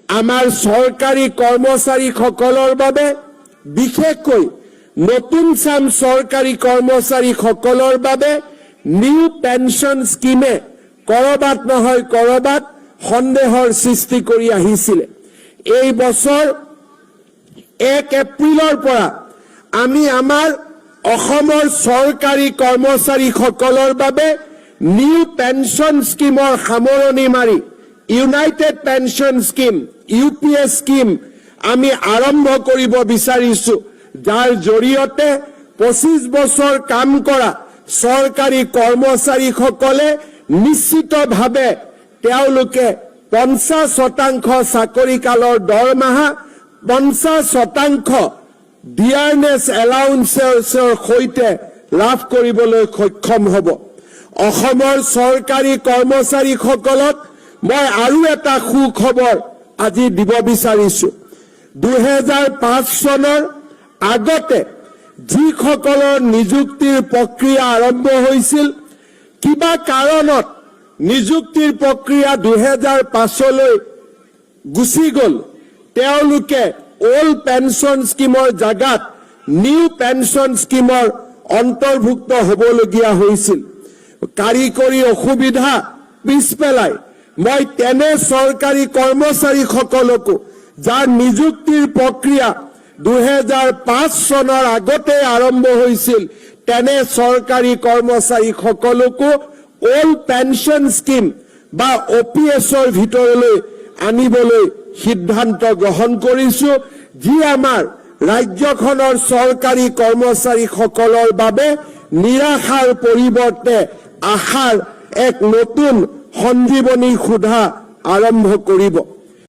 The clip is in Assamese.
আমাৰ চৰকাৰী কৰ্মচাৰীসকলৰ বাবে বিশেষকৈ নতুন চাম চৰকাৰী কৰ্মচাৰীসকলৰ বাবে নিউ পেনশ্যন স্কিমে কৰবাত নহয় কৰবাত সন্দেহৰ সৃষ্টি কৰি আহিছিল। এই বছৰ 1 এপ্ৰিলৰ পৰা আমি আমাৰ অসমৰ চৰকাৰী কৰ্মচাৰীসকলৰ বাবে নিউ পেনশ্যন স্কিমৰ সামৰণি মাৰি United pension scheme UPS scheme আমি আৰম্ভ কৰিব বিচাৰিছো, যাৰ জৰিয়তে 25 বছৰ কাম কৰা চৰকাৰী কৰ্মচাৰীসকলে নিশ্চিতভাৱে তেওঁলোকে 50% চাকৰি কালৰ দৰমহা 50% ডিয়াৰনেছ এলাউন্সৰ সৈতে লাভ কৰিবলৈ সক্ষম হ'ব। অসমৰ চৰকাৰী কৰ্মচাৰীসকলক মই আৰু এটা সুখবৰ আজি দিব বিচাৰিছো। 2005 চনৰ আগতে যিসকলৰ নিযুক্তিৰ প্ৰক্ৰিয়া আৰম্ভ হৈছিল, কিবা কাৰণত নিযুক্তিৰ প্ৰক্ৰিয়া 2005লৈ গুচি গ'ল, তেওঁলোকে ওল্ড পেনশ্যন স্কিমৰ জাগাত নিউ পেনশ্যন স্কিমৰ অন্তৰ্ভুক্ত হ'বলগীয়া হৈছিল। কাৰিকৰী অসুবিধা পিছ পেলাই মই তেনে চৰকাৰী কৰ্মচাৰীসকলকো যাৰ নিযুক্তিৰ প্ৰক্ৰিয়া 2005 চনৰ আগতে আৰম্ভ হৈছিল, তেনে চৰকাৰী কৰ্মচাৰীসকলকো ওল্ড পেনশ্যন স্কিম বা OPSৰ ভিতৰলৈ আনিবলৈ সিদ্ধান্ত গ্ৰহণ কৰিছো, যি আমাৰ ৰাজ্যখনৰ চৰকাৰী কৰ্মচাৰীসকলৰ বাবে নিৰাশাৰ পৰিৱৰ্তে আশাৰ এক নতুন সঞ্জীৱনী সুধা আৰম্ভ কৰিব।